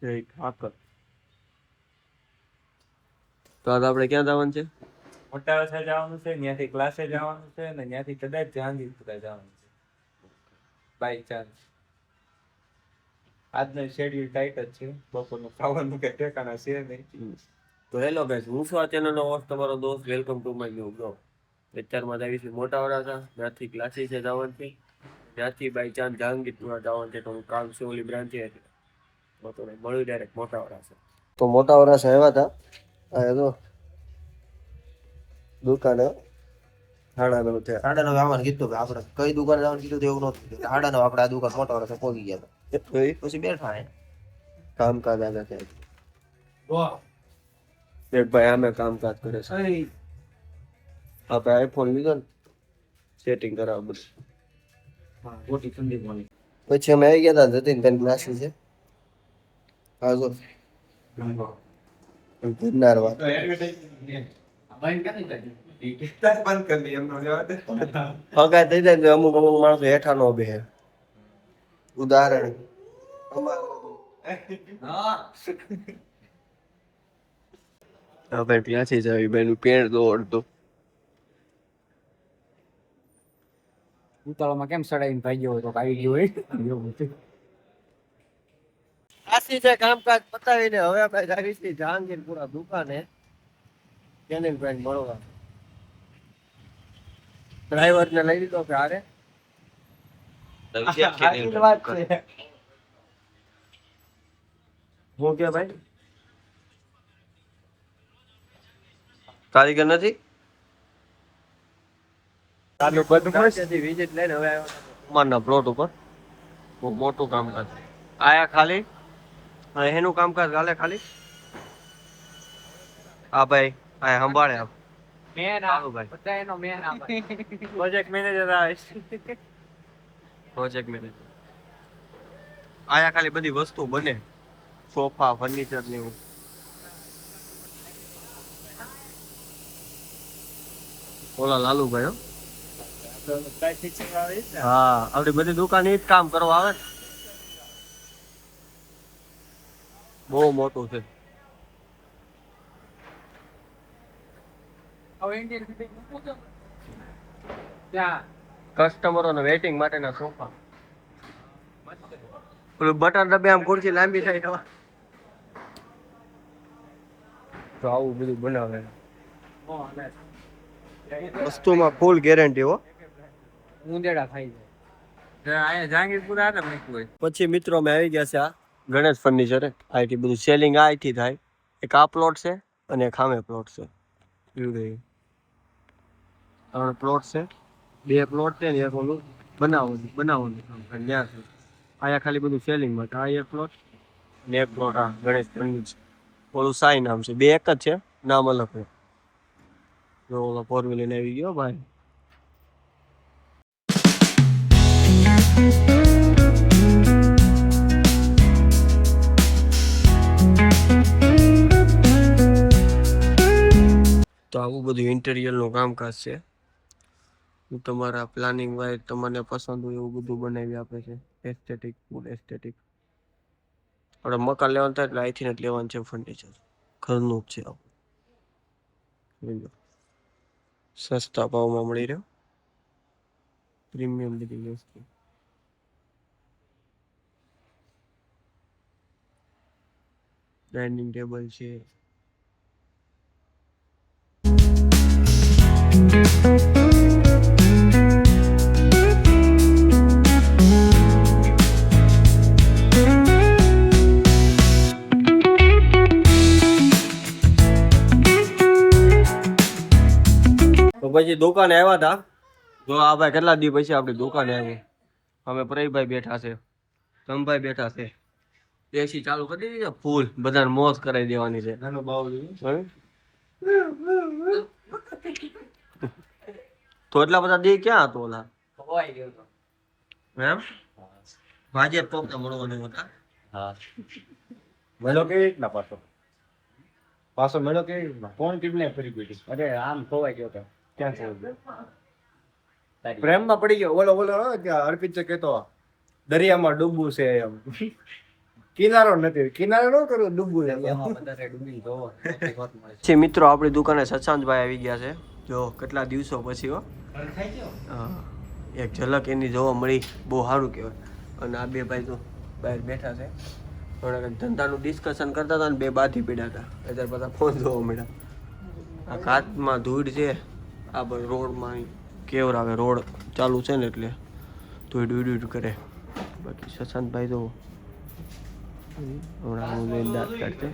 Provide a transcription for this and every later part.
એક આકર. તો આજ આપણે ક્યાં જવાનું છે? મોટા વરસા જવાનું છે, ત્યાંથી ક્લાસે જવાનું છે ને ત્યાંથી કદાચ જહાંગીરપુરા જવાનું છે બાય ચાન્સ. આજનો શેડ્યુલ ટાઈટ જ છે, બપોરનું ખાવાનું કે ઠેકાણા છે નહીં. તો હેલો ગાઈસ, હું છું આ ચેનલનો હોસ્ટ તમારો દોસ્ત. Welcome to my new blog. અત્યારમાં આવીશું મોટા વરાછા, ત્યાંથી ક્લાસીસે જવાનું છે, ત્યાંથી બાય ચાન્સ જહાંગીરપુરા જવાનું છે. તો હું કામ છે ઓલી બ્રાન્ચે એટલે તો મળ્યું ડાયરેક્ટ મોટા વરાછા. તો મોટા વરાછા આવ્યા હતા. આ તો દુકાને 9:30 છે. 9:30 આવવાનું કીધું. આપણે કઈ દુકાને જવાનું કીધું તો એવું નહોતું. 9:30 આપણે આ દુકાન મોટા વરાછા પહોંચી ગયા હતા. પછી બેઠા હે કામકાજ આગળ થાય. એક ભાઈ આમે કામકાજ કરે છે. આપણે આઈફોન લીધો ને, સેટિંગ કરાવ બધું. પછી અમે આવી ગયા હતા જતીનભાઈ ક્લાસીસ છે. હા જો ગિરનાર વાત હગાય થઈ જાય તો અમુક માણસો હેઠા નો બેહે. ઉદાહરણ આપણે ત્યાંથી જ આવી બેનું પેણ દોડતો ઉતાળામાં કેમ સડાઈને ભાઈ ગયો હોય તો આવી ગયો હોય એવું છે. આસી છે કામકાજ પતાવીને હવે આપણે જાવી છીએ જહાંગીરપુરા દુકાને કેનિલભાઈ મળવા. ડ્રાઈવર ને લઈ લીધો કે હારે હું કે ભાઈ કારીગર નથી વિઝિટ લઈને હવે ઉમરના પ્લોટ ઉપર બહુ મોટું કામકાજ આયા ખાલી એનું કામકાજ હાલે ખાલી. હા ભાઈ આ સંભાળે આપ મેન આ બધા એનો મેન આ પ્રોજેક્ટ મેનેજર આવે પ્રોજેક્ટ મેનેજર આયા ખાલી બધી વસ્તુ બને સોફા ફર્નિચર ને એવું. ઓલા લાલુભાઈ હા આપડી બધી દુકાન એ જ કામ કરવા આવે. બહુ મોટું છે. કસ્ટમરોને વેઇટિંગ માટેના સોફા. પેલું બટન દબે આમ ખુરશી લાંબી થાય તો આવું બધું બનાવે. વસ્તુમાં ફૂલ ગેરંટી હો. ઉંદેડા ખાઈ જાય અહીંયા જહાંગીરપુરા હતા મેં કોઈ. પછી મિત્રો અમે આવી ગયા છે આ ગણેશ ફર્નિચર. આઈથી બધું સેલિંગ આઈથી થાય. એક આ પ્લોટ છે અને એક સામે પ્લોટ છે. 3 પ્લોટ છે. 2 પ્લોટ છે ને એક ઓલું બનાવવાનું ત્યાં છે. આયા ખાલી બધું સેલિંગ માટે. આ એક પ્લોટ ને એક પ્લોટ આ ગણેશ ફર્નિચર. ઓલું સાઈ નામ છે. 2 એક જ છે, નામ અલગ છે. જો ઓલો 4 લઈને આવી ગયો ભાઈ. તો આવું બધું ઇન્ટેરિયરનું કામકાજ છે. તમારા પ્લાનિંગ વાઇઝ તમને પસંદ હોય એવું બધું બનાવી આપે છે. Aesthetic food aesthetic. આપણે મકાન લેવાનું થાય એટલે અહીંથી જ લેવાનું છે ફર્નિચર. ઘરનું જ છે આપણું. સસ્તા ભાવમાં મળી રહ્યો પ્રીમિયમ બધી વસ્તુ. ડાઇનિંગ ટેબલ છે. તો પછી દુકાને આવ્યા હતા. જો આ ભાઈ કેટલા દી પછી આપણી દુકાને આવી. અમે પ્રવીભાઈ બેઠા છે, સમભાઈ બેઠા છે. એસી ચાલુ કરી દીધી છે ફૂલ. બધાને મોજ કરાવી દેવાની છે. તો એટલા બધા દી ક્યાં હતો ઓલા ખવાઈ ગયો તો એમ ભાજપ તો મળવાનું હતા. હા મેળો કેવી રીતના પાછો મેળો કેવી રીતના કોણ ટીમને ફરી ગઈ? અરે આમ ખવાઈ ગયો તો ક્યાં છે પ્રેમમાં પડી ગયો. ઓલો અર્પિત છે કેતો દરિયામાં ડૂબવું છે એમ. કિનારો નથી કિનારો ન કરવો ડૂબવું એમાં વધારે ડૂબી જોવો એક વાત મળે છે મિત્રો આપણી દુકાને સત્સાંતભાઈ આવી ગયા છે જો કેટલા દિવસો પછી હો હા એક ઝલક એની જોવા મળી બહુ સારું કહેવાય અને આ બે ભાઈ તો બહાર બેઠા છે થોડા કંઈક ધંધાનું ડિસ્કશન કરતા હતા ને બે બાથી પીડા હતા અત્યારે બધા ફોન જોવા મળ્યા આ કાચમાં ધૂળ છે આ બધું રોડમાં કેવર આવે રોડ ચાલુ છે ને એટલે ધૂળ કરે બાકી સત્સાંતભાઈ તો હમણાં હું લઈને દાંત કાઢશે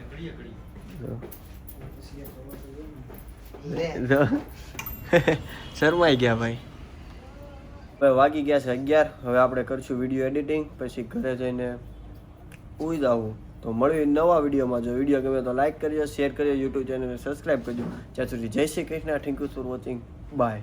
શરમાઈ ગયા ભાઈ હવે વાગી ગયા છે 11 હવે આપણે કરશું વિડીયો એડિટિંગ પછી ઘરે જઈને ઉઈ જાવું તો મળ્યું નવા વિડીયોમાં જો વિડીયો ગમે તો લાઈક કરજો શેર કરજો યુટ્યુબ ચેનલને સબસ્ક્રાઈબ કરજો ત્યાં સુધી જય Shri Krishna thank you for watching bye